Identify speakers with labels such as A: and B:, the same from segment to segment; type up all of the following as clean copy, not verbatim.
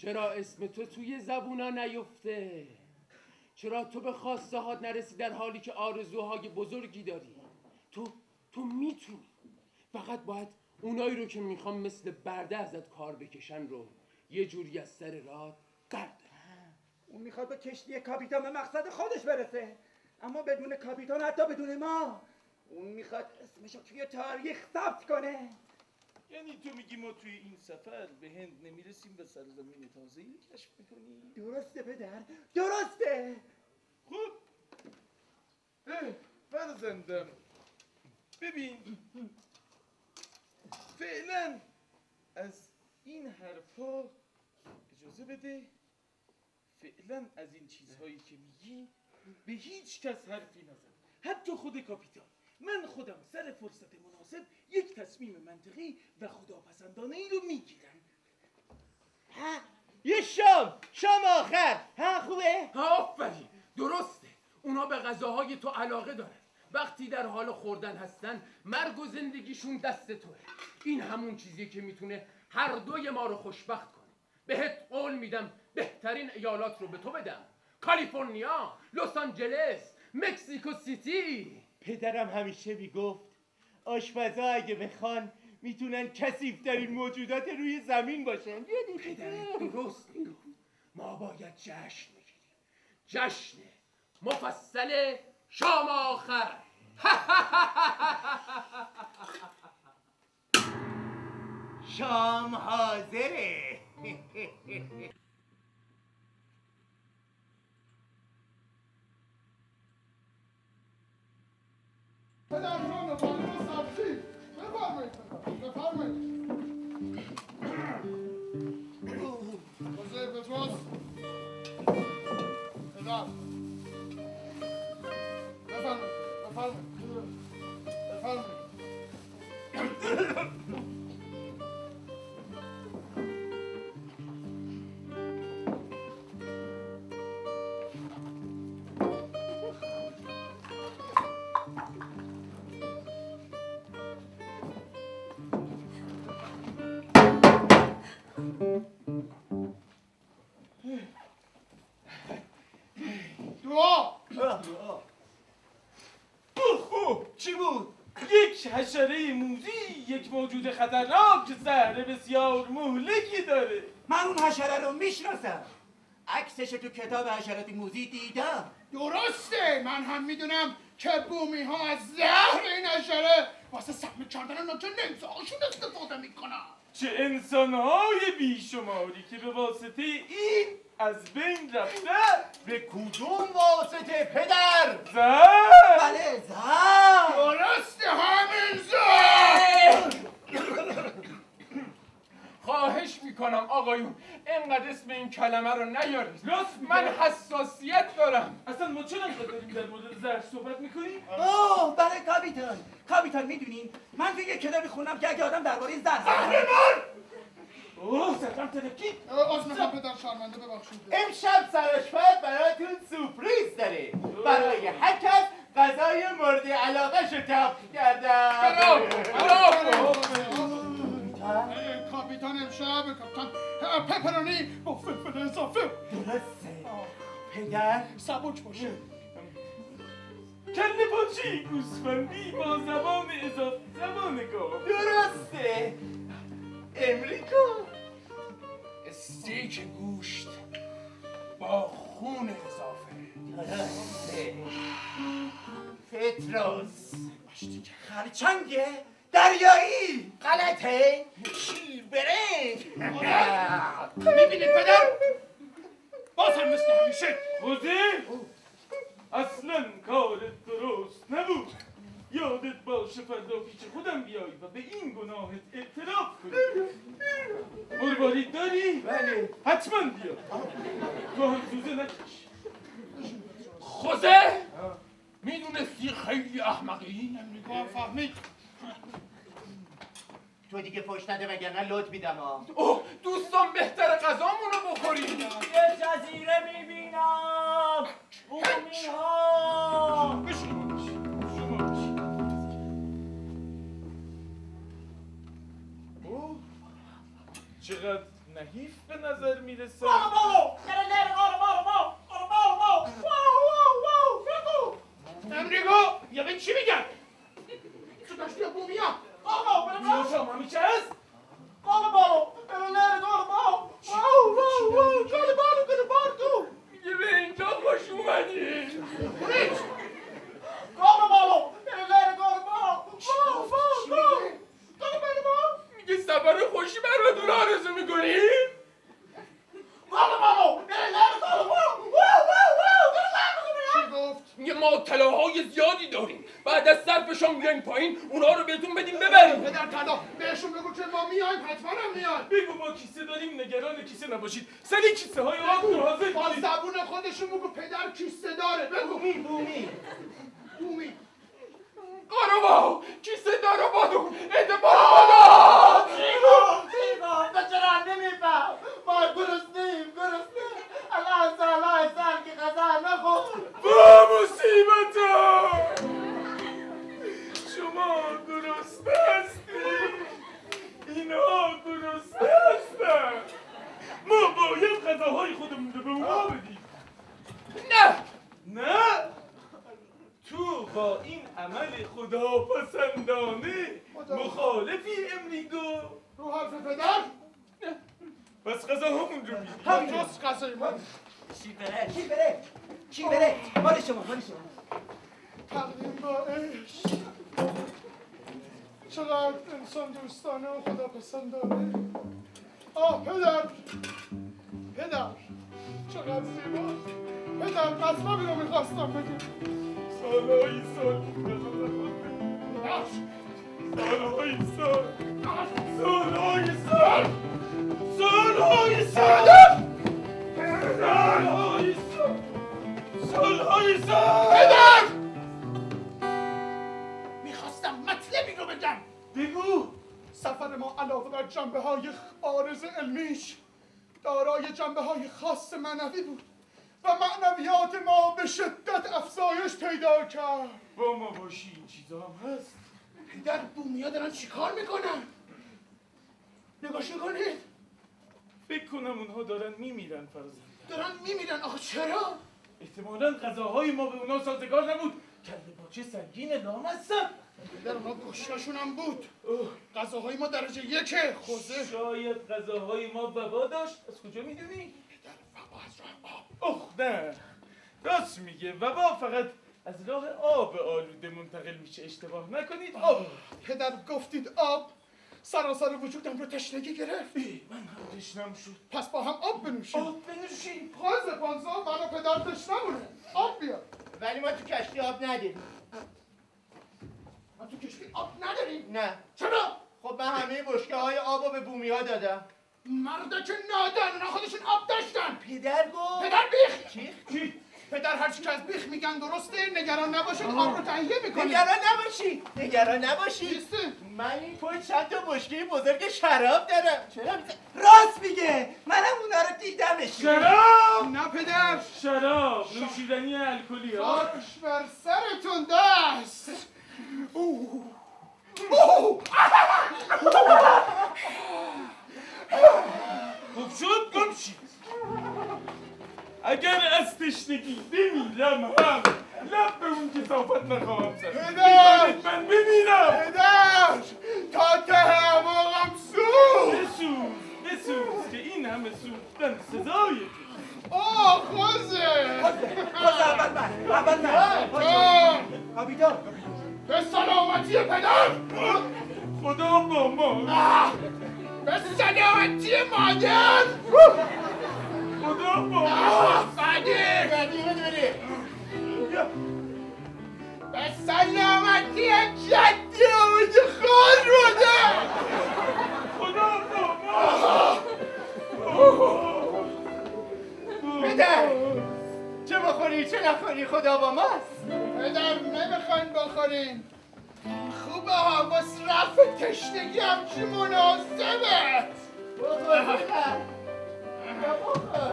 A: چرا اسم تو توی زبونا نیفته؟ چرا تو به خواسته هات نرسی در حالی که آرزوهای بزرگی داری؟ تو میتونی، فقط باید اونایی رو که میخوام مثل برده ازت کار بکشن رو یه جوری از سر راه برداری.
B: اون میخواد با کشتی کاپیتان به مقصد خودش برسه، اما بدون کاپیتان، حتی بدون ما. اون میخواد اسمشو توی تاریخ ثبت کنه.
C: یعنی تو میگی ما توی این سفر به هند نمیرسیم و سرزمین تازه‌ای کشف میکنیم؟
B: درسته پدر، درسته.
C: خب فرزندم، ببین فعلا از این حرفا اجازه بده، فعلا از این چیزهایی که میگی به هیچ کس حرفی نزن، حتی خود کاپیتان. من خودم سر فرصت مناسب یک تصمیم منطقی و خداپسندانه ای رو میگیرم.
D: یه شام آخر خوبه؟
A: آفرین، درسته. اونا به غذاهای تو علاقه دارن. وقتی در حال خوردن هستن مرگ و زندگیشون دست توه. این همون چیزیه که میتونه هر دوی ما رو خوشبخت کنه. بهت قول میدم بهترین ایالات رو به تو بدم: کالیفرنیا، لس آنجلس، مکزیکو سیتی.
D: پدرم همیشه میگفت آشپزا اگه بخوان میتونن کثیف‌ترین موجودات روی زمین باشن.
A: پدرت درست میگفت. ما باید جشن بگیریم، جشن مفصل شام آخر.
D: شام حاضره.
E: پدر جان مطالب سبزی بفرمایید بفرمایید. حوزه پتروس پدر بفرمایید بفرمایید.
C: چی بود؟ یک حشره موذی، یک موجود خطرناک که زهر بسیار مهلکی داره.
B: من اون حشره رو میشناسم، عکسش تو کتاب حشرات موذی دیدم.
E: درسته، من هم میدونم که بومی ها از زهر این حشره واسه سهم کردن نوچه نمساهاشون استفاده میکنن.
C: چه انسانهای بیشماری که به واسطه این از بین رفته.
D: به کدوم واسطه پدر؟
C: زهر.
B: بله زهر.
E: درسته، همین زهر.
A: خواهش میکنم آقایون اینقدر اسم این کلمه رو نیارید.
C: راست
A: من حساسیت دارم.
C: اصلا ما چرا داریم در مورد زهر صحبت میکنیم؟
B: اوه بله کاپیتان میدونین من توی یک کتابی خوندم که اگه آدم درباره زهر
C: اوه سرم ترکید.
E: از میخوام پدر شرمنده ببخشید.
D: امشب سرآشپز براتون سورپریز داره. برای هر کس غذای مورد علاقه شو تفت کردم.
E: کاپیتان امشب کاپیتان پپرونی با فلفل اضافه.
D: درسته پدر؟
E: سبک باشه.
C: کله پاچه گوسفندی با زبان اضافه زبان گاو.
D: درسته امریکا.
A: استیک گوشت با خون اضافه.
D: درسته پتروس.
B: خرچنگ دریایی.
D: غلطه شیر برنج.
E: میبینید پدر؟ باز هم مثل همیشه.
C: خوزه اصلا کارت درست نبود. یادت باشه فردا پیش خودم بیای و به این گناهت اعتراف کنی. مروارید داری؟
D: بله
C: حتما بیا. تو هم سوزه نکش.
A: خوزه میدونستی خیلی احمقی؟
E: امریکا هم فهمید.
D: تو دیگه پشت نده وگرنه لط میدم ها.
A: اوه دوستان بهتر غذامون رو بخوریم.
F: یه جزیره میبینم بومی ها.
C: چقدر نحیف به نظر میرسم.
E: امریکا یا به چی میگن؟ تو کشتی بومیا
C: بیا شما همیشه هست؟
A: میگه به اینجا خوش اومدی. میگه سفر خوشی براتون آرزو میکنی؟
E: چی گفت؟
A: میگه ما طلاهای زیادی داریم، بعد از صرفشان بیاین پایین اونا رو بهتون بدیم ببریم.
E: پدر طلا بهشون بگو که ما میایم، حتما هم میایم.
C: بگو ما کیسه داریم، نگران کیسه نباشید. سری کیسه های آب رو حاضر
E: با
C: کنید.
E: زبون خودشون بگو پدر کیسه داره. بگو بومی
A: قاربا کیسه داره بادون اعتبار بادا. با مصیبتا شما گرسنه هستی، اینا گرسنه هستن.
C: ما باید غذاهای خودمون رو به اونا بدیم.
A: نه
C: تو با این عمل خداپسندانه مخالفی امریگو؟
E: رو حرف پدر
C: بس غذاهامون رو میدیم.
E: هم جز غذای ما
B: چی بره مال شما
E: تقدیم با عشق. چقدر انسان دوستانه و خداپسندانه. پدر چقدر زیباست. پدر مطلبی رو میخواستم بگم.
C: سالهای سال
E: پدر میخواستم مطلبی رو بگم.
C: بگو.
E: سفر ما علاوه بر جنبه‌های بارز علمیش دارای جنبه‌های خاص معنوی بود و معنویات ما به شدت افزایش پیدا کرد.
C: با ما باشی این چیزا هم هست.
E: پدر بومیا دارن چیکار میکنن؟ نگاش میکنید؟
C: فکر کنم اونها دارن میمیرن فرزند.
E: دارن میمیرن. آخه چرا؟
C: احتمالاً غذاهای ما به اونا سازگار نبود. کله پاچه سنگین لامصب.
E: پدر اونا گشنشون هم بود. غذاهای ما درجه یکه. خوزه
C: شاید غذاهای ما وبا داشت. از کجا میدونی؟
E: پدر بابا از راه آب.
C: اخ نه، راست میگه. وبا فقط از راه آب آلوده منتقل میشه. اشتباه نکنید. آب.
E: پدر گفتید آب، سراسر وجودم رو تشنگی گرفت.
C: من هم تشنم شد.
E: پس با هم آب بنوشیم.
C: آب بنوشیم.
E: پاز پانزا من و پدر تشنمونه. آب بیار.
D: ولی ما تو کشتی آب نداریم.
E: ما تو کشتی آب نداریم.
D: نه.
E: چرا؟
D: خب من همه بشکه های آب رو به بومیا دادم.
E: مردا که نادن، اونا خودشون آب داشتن.
D: پدر گفت.
E: پدر بیخ.
D: چی؟
E: پدر هرچی که از بیخ میگن درسته. نگران نباشید آب رو تهیه میکنیم.
D: نگران نباشی.
E: نیسته.
D: من این پشت چند تا بشکه بزرگ شراب دارم. چرا
B: راست میگه منم اونا رو دیدمش.
C: شراب.
E: نه پدر.
C: شراب. نوشیدنی الکلی ها.
E: خاکش بر سرتون دست.
C: خوب شد گم شید. اگر از تشنگی بمیرم هم لب به اون کثافت نخواهم زد.
E: پدر!
C: می‌دانید من بمیرم.
E: پدر تا ته اماغم سوخت.
C: بسوز که این همه سوختن سزای تو.
E: خوزه.
B: اول من
E: جان
B: کاپیتان
E: به سلامتی پدر.
C: خدا با ما.
E: به سلامتی مادر.
C: خدا با ما.
E: بعدی به سلامتی جدی آمده خال مادر.
C: خدا با ما.
D: پدر چه بخوری چه نخوری خدا با ماست.
E: پدر نمیخواین بخورین. خوبه ها بس رفع تشنگی همچی مناسبه.
D: بخور پدر. بخور.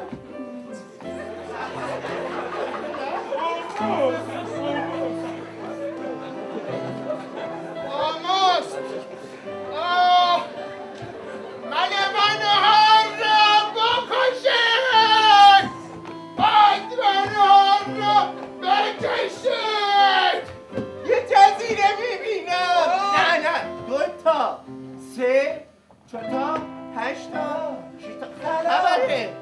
E: آماست. من هر را بکشه.
D: علاقه.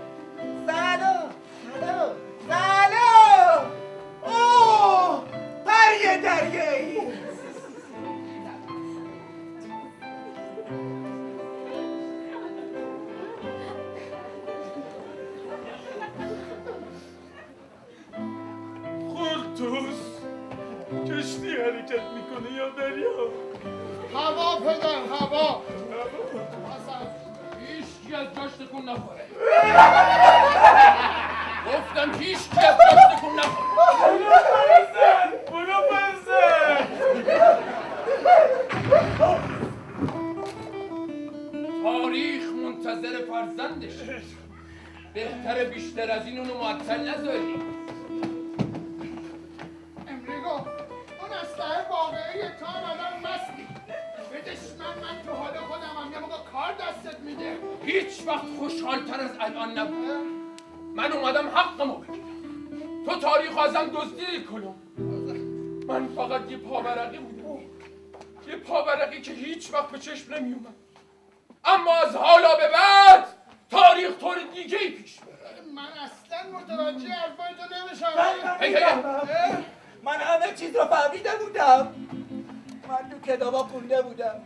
B: سلام سلام سلام. اوه پری دریایی.
C: خورتوس کشتی حرکت میکنه یا دریا؟
E: هوا پدر هوا.
A: هیچکی از جاش تکون نخوره. گفتم هیچکی از جاش تکون نخوره.
C: برو بزن.
A: تاریخ منتظر فرزندشه. بهتره بیشتر از این اونو معطل نذاری.
E: امریگو اون اسلحه واقعی تا الان مستی. بدش من تو حال خودمم. یه موقع کار دستت میده.
A: هیچ وقت خوشحالتر از الان نبود. من اومدم حقمو بگیرم. تو تاریخ ازم دزدیدی کنم. من فقط یه پاورقی بودم. یه پاورقی که هیچ وقت به چشم نمی اومد. اما از حالا به بعد تاریخ طور دیگه ای پیش بره.
E: من اصلا متوجه حرفای تو نمیشم.
B: من همه چیز رو فهمیده بودم. من تو کتابا خونده بودم.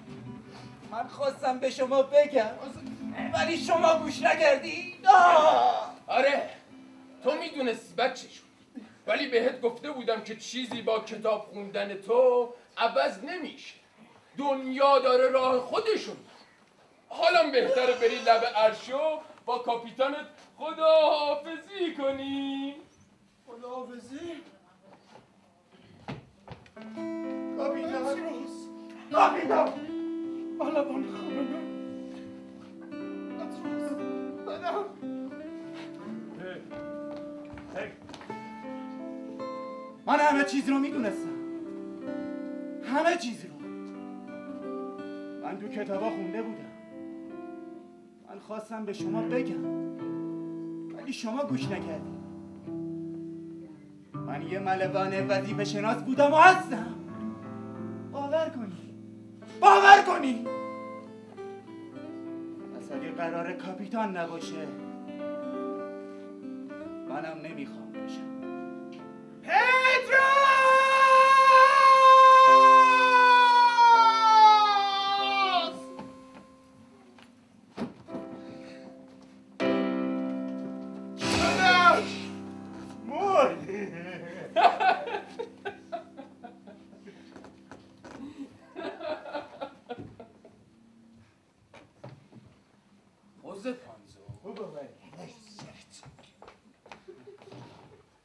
B: من خواستم به شما بگم ولی شما گوش نکردی.
A: آره تو میدونستی بچه شد، ولی بهت گفته بودم که چیزی با کتاب خوندن تو عوض نمیشه. دنیا داره راه خودشون. حالا بهتره بری لب عرشو با کاپیتانت خداحافظی کنی.
E: خداحافظی؟
B: کاپیتان
E: بلبان خانم بدم.
B: من همه چیز رو میدونستم. همه چیز رو. من تو کتابا خونده بودم. من خواستم به شما بگم ولی شما گوش نکردی. من یه ملوان وظیفه شناس بودم و هستم. باور کنی پس اگه قرار کاپیتان نباشه منم نمیخوام باشم.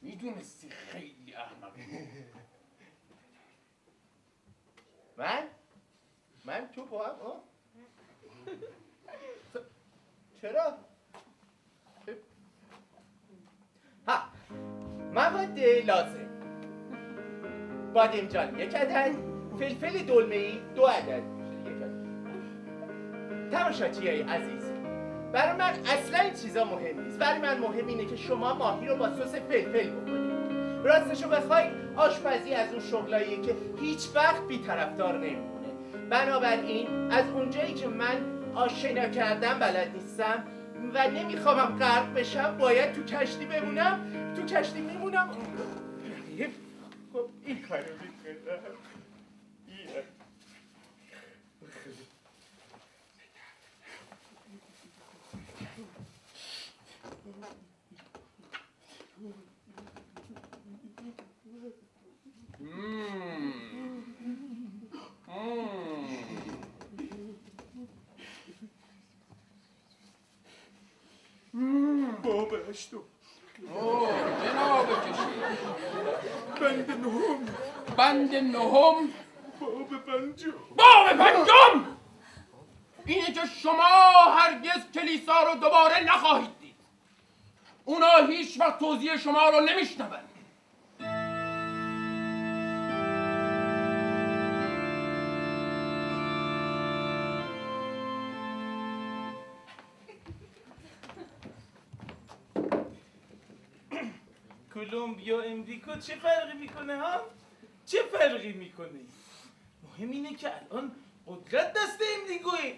A: میدونستی خیلی احمقی.
D: من تو با هم چرا؟ ها مواد لازم بادمجان 1 عدد، فلفل دلمه‌ای 2 عدد. تماشاچیای عزیز، برای من اصلا این چیزا مهم نیست. برای من مهم اینه که شما ماهی رو با سس فلفل بکنید. راستشو بخواید آشپزی از اون شغلاییه که هیچ وقت بی‌طرفدار نمیمونه. بنابراین از اونجایی که من آشنا کردم بلد نیستم و نمیخوامم غرق بشم، باید تو کشتی بمونم. تو کشتی میمونم. خب این کارو میکنم.
E: باب هشتم.
A: جناب کشی.
E: بند نهم.
A: بند نهم.
E: باب پنجم.
A: باب پنجم اینه که شما هرگز کلیسا رو دوباره نخواهید دید. اونا هیچ وقت توضیح شما رو نمیشنون.
C: کلمبیا امریکا چه فرقی میکنه ها؟ چه فرقی میکنه؟ مهم اینه که الان قدرت دست امریکوه.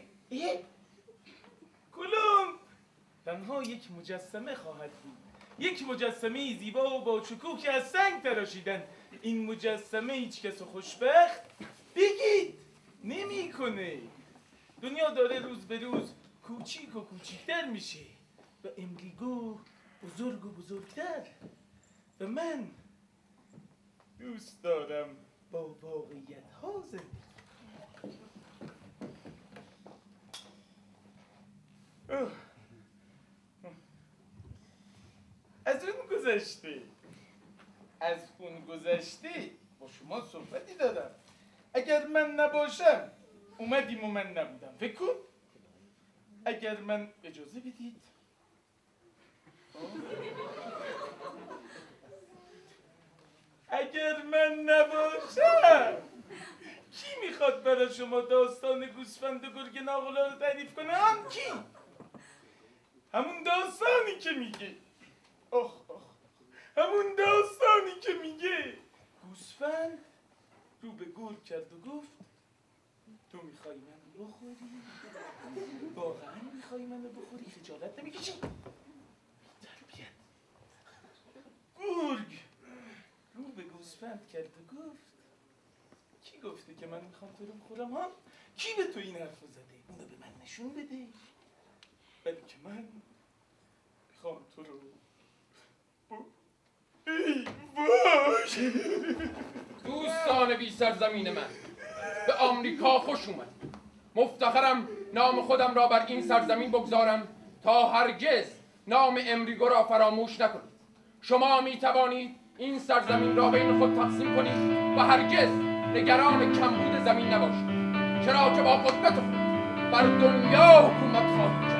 C: کلمب تنها یک مجسمه خواهد بود، یک مجسمه زیبا و با شکوه که از سنگ تراشیدن. این مجسمه هیچ کس خوشبخت بگید نمیکنه. دنیا داره روز به روز کوچیک و کوچیکتر میشه و امریگو بزرگ و بزرگتر. و من دوست دارم با واقعیت ها زندگی. از اون گذشته با شما صحبتی دارم. اگر من نباشم اومدیم و من نبودم. فکر کن اگر من اجازه بدید اگر من نباشم کی میخواد برای شما داستان گوسفند و گرگ ناقلا رو تعریف کنه؟ کی؟ همون داستانی که میگه همون داستانی که میگه گوسفند رو به گرگ کرد و گفت تو میخوای منو بخوری؟ واقعا میخوای منو بخوری؟ خجالت نمیکشی؟ تربیت. گرگ رو به گوسفند کرد و گفت کی گفته که من میخوام تو رو بخورم ها؟ کی به تو این حرف زده؟ اونو به من نشون بده. بلکه من میخوام تو رو
A: دوستان بی سرزمین من، به آمریکا خوش اومد. مفتخرم نام خودم را بر این سرزمین بگذارم تا هرگز نام امریگو را فراموش نکنید. شما می توانید این سرزمین را بین خود تقسیم کنید و هرگز نگران کمبود زمین نباشید، چرا که با قدرت خود بر دنیا حکومت خواهید کرد.